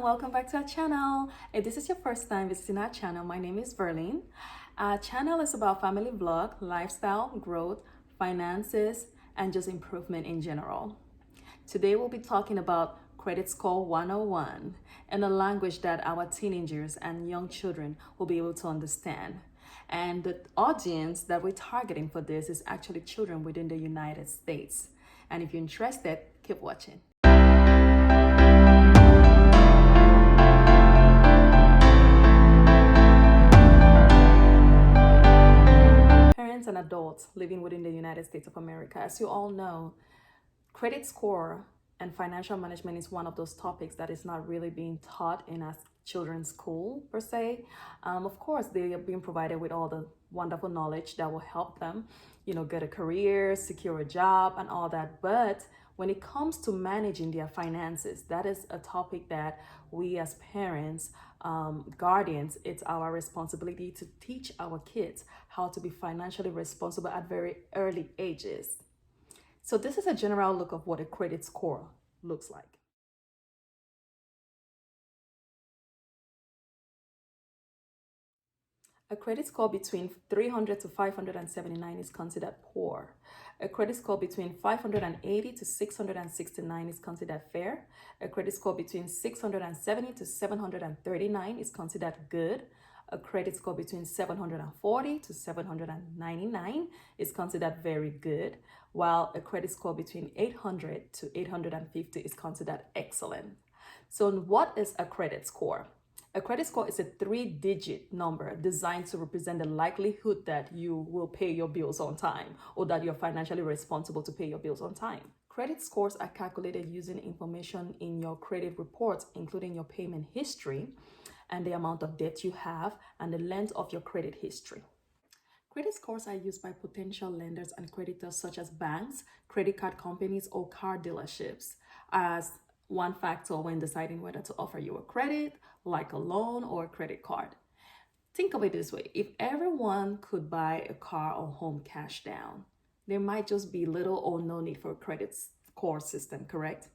and welcome back to our channel. If this is your first time visiting our channel, my name is Verlene. Our channel is about family vlog, lifestyle, growth, finances, and just improvement in general. Today we'll be talking about Credit Score 101 in a language that our teenagers and young children will be able to understand. And the audience that we're targeting for this is actually children within the United States. And if you're interested, keep watching. Parents and adults living within the United States of America, as you all know, credit score and financial management is one of those topics that is not really being taught in our children's school per se. Of course, they are being provided with all the wonderful knowledge that will help them, get a career, secure a job, and all that. But when it comes to managing their finances, that is a topic that we as parents, guardians, it's our responsibility to teach our kids how to be financially responsible at very early ages. So this is a general look of what a credit score looks like. A credit score between 300 to 579 is considered poor. A credit score between 580 to 669 is considered fair. A credit score between 670 to 739 is considered good. A credit score between 740 to 799 is considered very good, while a credit score between 800 to 850 is considered excellent. So what is a credit score? A credit score is a 3-digit number designed to represent the likelihood that you will pay your bills on time or that you're financially responsible to pay your bills on time. Credit scores are calculated using information in your credit reports, including your payment history and the amount of debt you have and the length of your credit history. Credit scores are used by potential lenders and creditors such as banks, credit card companies, or car dealerships as one factor when deciding whether to offer you a credit, like a loan or a credit card. Think of it this way: if everyone could buy a car or home cash down, there might just be little or no need for a credit score system, correct?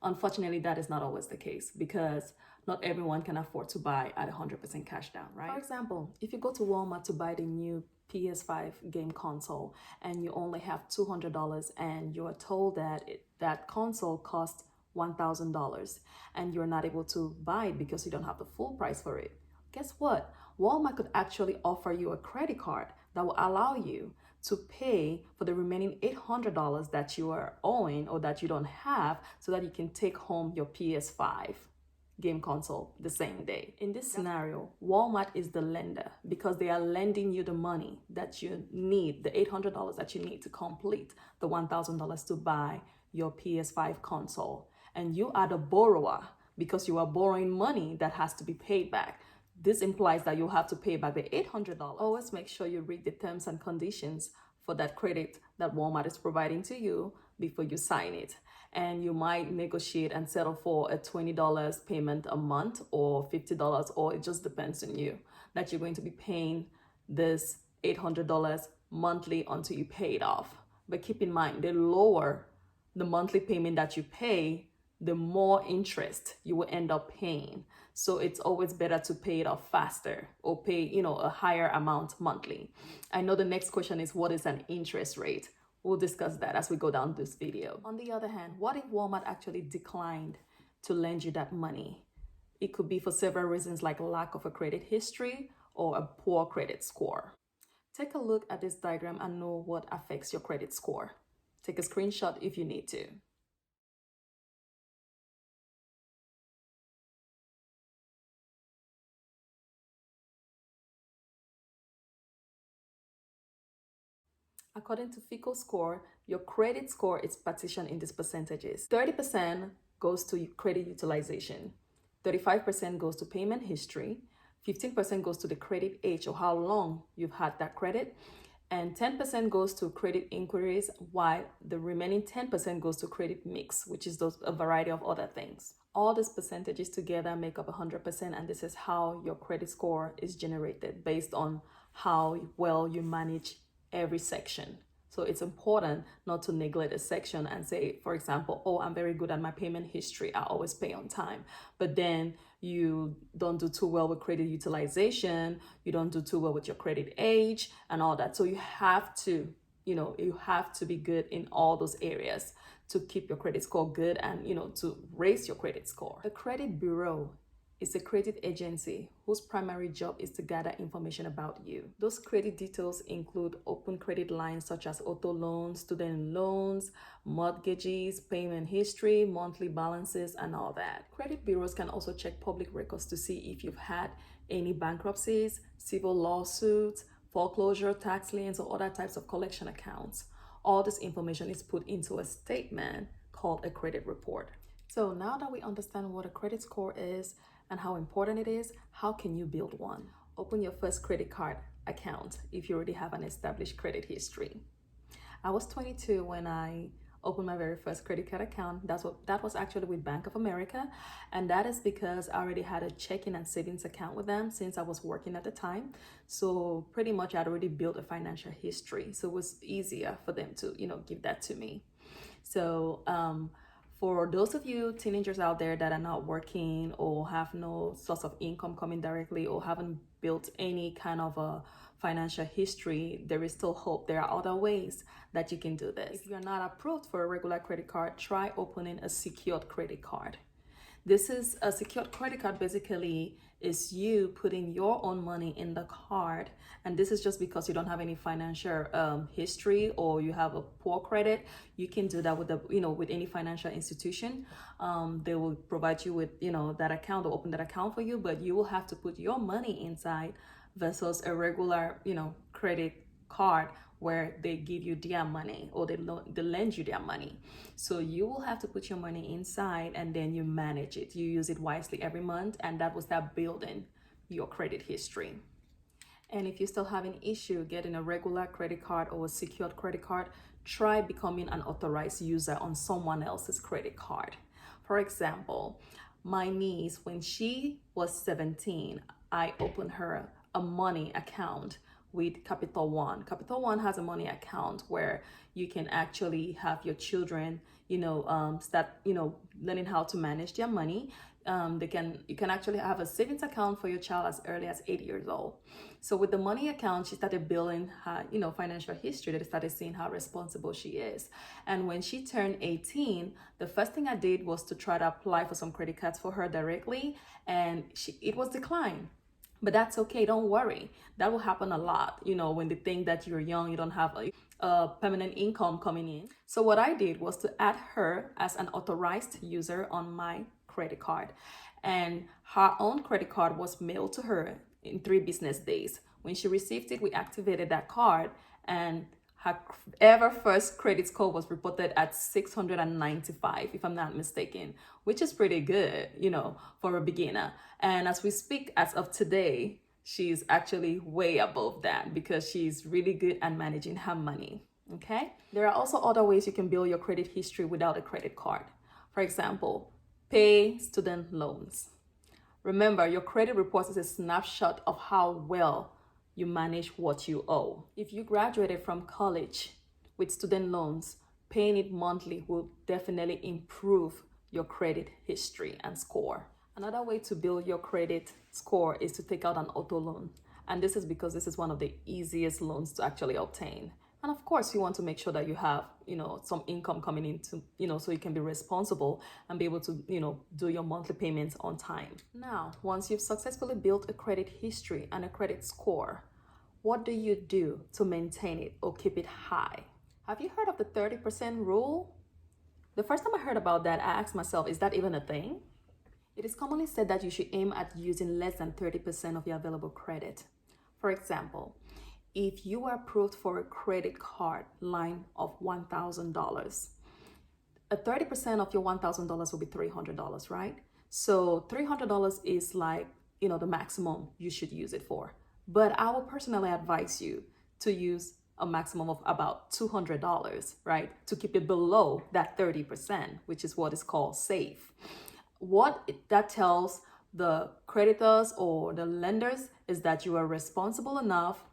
Unfortunately, that is not always the case because not everyone can afford to buy at 100% cash down, right? For example, if you go to Walmart to buy the new PS5 game console and you only have $200 and you're told that that console costs $1,000 and you're not able to buy it because you don't have the full price for it, guess what? Walmart could actually offer you a credit card that will allow you to pay for the remaining $800 that you are owing or that you don't have so that you can take home your PS5 game console the same day. In this scenario, Walmart is the lender because they are lending you the money that you need, the $800 that you need to complete the $1,000 to buy your PS5 console. And you are the borrower because you are borrowing money that has to be paid back. This implies that you have to pay back the $800. Always make sure you read the terms and conditions for that credit that Walmart is providing to you before you sign it. And you might negotiate and settle for a $20 payment a month or $50, or it just depends on you, that you're going to be paying this $800 monthly until you pay it off. But keep in mind, the lower the monthly payment that you pay, the more interest you will end up paying. So it's always better to pay it off faster or pay, a higher amount monthly. I know the next question is, what is an interest rate? We'll discuss that as we go down this video. On the other hand, what if Walmart actually declined to lend you that money? It could be for several reasons, like lack of a credit history or a poor credit score. Take a look at this diagram and know what affects your credit score. Take a screenshot if you need to. According to FICO score, your credit score is partitioned in these percentages. 30% goes to credit utilization, 35% goes to payment history, 15% goes to the credit age or how long you've had that credit, and 10% goes to credit inquiries, while the remaining 10% goes to credit mix, which is a variety of other things. All these percentages together make up 100%, and this is how your credit score is generated based on how well you manage every section. So it's important not to neglect a section and say, for example, oh, I'm very good at my payment history, I always pay on time. But then you don't do too well with credit utilization, you don't do too well with your credit age and all that. So you have to, you have to be good in all those areas to keep your credit score good and, to raise your credit score. A credit bureau is a credit agency whose primary job is to gather information about you. Those credit details include open credit lines such as auto loans, student loans, mortgages, payment history, monthly balances, and all that. Credit bureaus can also check public records to see if you've had any bankruptcies, civil lawsuits, foreclosure, tax liens, or other types of collection accounts. All this information is put into a statement called a credit report. So now that we understand what a credit score is and how important it is, how can you build one? Open your first credit card account if you already have an established credit history. I was 22 when I opened my very first credit card account. That was actually with Bank of America, and that is because I already had a checking and savings account with them since I was working at the time. So pretty much I'd already built a financial history, so it was easier for them to give that to me. So for those of you teenagers out there that are not working or have no source of income coming directly or haven't built any kind of a financial history, there is still hope. There are other ways that you can do this. If you're not approved for a regular credit card, try opening a secured credit card. This is a secured credit card. Basically is you putting your own money in the card, and this is just because you don't have any financial history or you have a poor credit. You can do that with with any financial institution. They will provide you with that account or open that account for you, but you will have to put your money inside versus a regular credit card where they give you their money or they lend you their money. So you will have to put your money inside and then you manage it. You use it wisely every month, and that will start building your credit history. And if you still have an issue getting a regular credit card or a secured credit card, try becoming an authorized user on someone else's credit card. For example, my niece, when she was 17, I opened her a money account with Capital One. Capital One has a money account where you can actually have your children, start, learning how to manage their money. You can actually have a savings account for your child as early as 8 years old. So with the money account, she started building her, financial history. They started seeing how responsible she is. And when she turned 18, the first thing I did was to try to apply for some credit cards for her directly, and it was declined. But that's okay, don't worry. That will happen a lot, when they think that you're young, you don't have a permanent income coming in. So what I did was to add her as an authorized user on my credit card. And her own credit card was mailed to her in 3 business days. When she received it, we activated that card, and her ever first credit score was reported at 695, if I'm not mistaken, which is pretty good, for a beginner. And as we speak, as of today, she's actually way above that because she's really good at managing her money. Okay. There are also other ways you can build your credit history without a credit card. For example, pay student loans. Remember, your credit report is a snapshot of how well you manage what you owe. If you graduated from college with student loans, paying it monthly will definitely improve your credit history and score. Another way to build your credit score is to take out an auto loan. And this is because this is one of the easiest loans to actually obtain. And of course, you want to make sure that you have, some income coming into, so you can be responsible and be able to, do your monthly payments on time. Now, once you've successfully built a credit history and a credit score, what do you do to maintain it or keep it high? Have you heard of the 30% rule? The first time I heard about that, I asked myself, is that even a thing? It is commonly said that you should aim at using less than 30% of your available credit. For example, if you are approved for a credit card line of $1,000, a 30% of your $1,000 will be $300, right? So $300 is like, the maximum you should use it for. But I will personally advise you to use a maximum of about $200, right? To keep it below that 30%, which is what is called safe. What that tells the creditors or the lenders is that you are responsible enough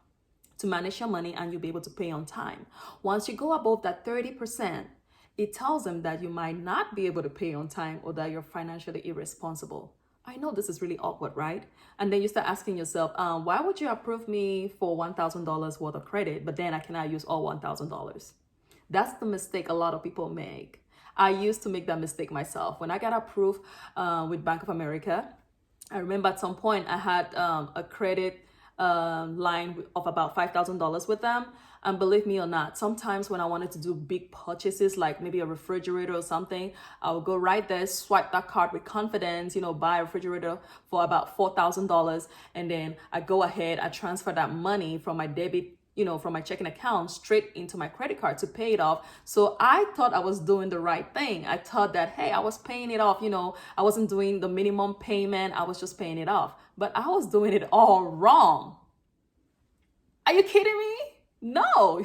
to manage your money, and you'll be able to pay on time. Once you go above that 30%, it tells them that you might not be able to pay on time or that you're financially irresponsible. I know this is really awkward, right? And then you start asking yourself, why would you approve me for $1,000 worth of credit, but then I cannot use all $1,000? That's the mistake a lot of people make. I used to make that mistake myself. When I got approved with Bank of America, I remember at some point I had a credit line of about $5,000 with them. And believe me or not, sometimes when I wanted to do big purchases, like maybe a refrigerator or something, I would go right there, swipe that card with confidence, buy a refrigerator for about $4,000. And then I go ahead, I transfer that money from my debit, from my checking account straight into my credit card to pay it off. So I thought I was doing the right thing. I thought that, hey, I was paying it off. I wasn't doing the minimum payment. I was just paying it off. But I was doing it all wrong. Are you kidding me? No.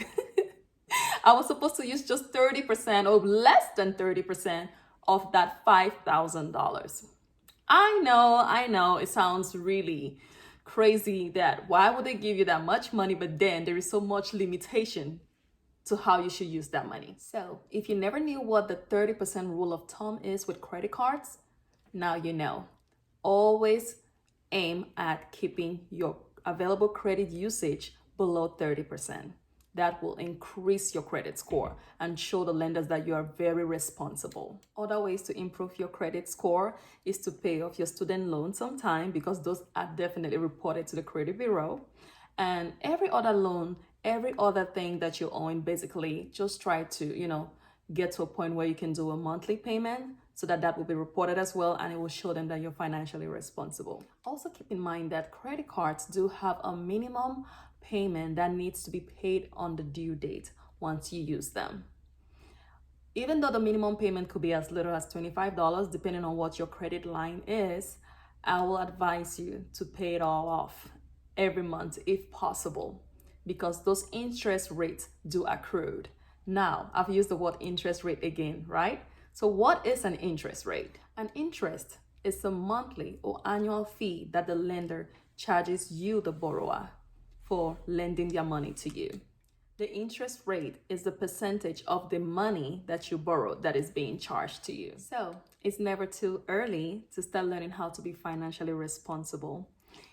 I was supposed to use just 30% or less than 30% of that $5,000. I know, it sounds really crazy that why would they give you that much money, but then there is so much limitation to how you should use that money. So if you never knew what the 30% rule of thumb is with credit cards, now you know. Always aim at keeping your available credit usage below 30%. That will increase your credit score and show the lenders that you are very responsible. Other ways to improve your credit score is to pay off your student loans on time, because those are definitely reported to the credit bureau. And every other loan, every other thing that you're owing, basically just try to, get to a point where you can do a monthly payment so that will be reported as well, and it will show them that you're financially responsible. Also keep in mind that credit cards do have a minimum payment that needs to be paid on the due date once you use them. Even though the minimum payment could be as little as $25, depending on what your credit line is, I will advise you to pay it all off every month if possible, because those interest rates do accrue. Now, I've used the word interest rate again, right? So what is an interest rate? An interest is a monthly or annual fee that the lender charges you, the borrower, for lending their money to you. The interest rate is the percentage of the money that you borrowed that is being charged to you. So it's never too early to start learning how to be financially responsible.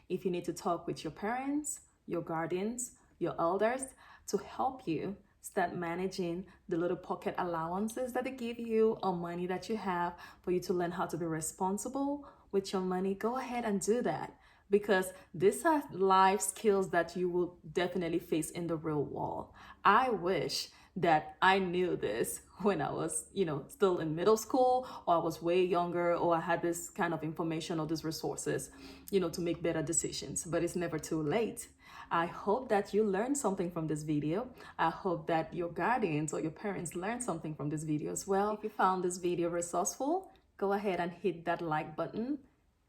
If you need to talk with your parents, your guardians, your elders to help you start managing the little pocket allowances that they give you or money that you have for you to learn how to be responsible with your money, go ahead and do that. Because these are life skills that you will definitely face in the real world. I wish that I knew this when I was, still in middle school, or I was way younger, or I had this kind of information or these resources, to make better decisions. But it's never too late. I hope that you learned something from this video. I hope that your guardians or your parents learned something from this video as well. If you found this video resourceful, go ahead and hit that like button.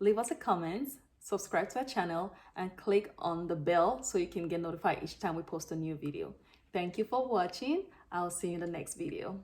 Leave us a comment. Subscribe to our channel and click on the bell so you can get notified each time we post a new video. Thank you for watching. I'll see you in the next video.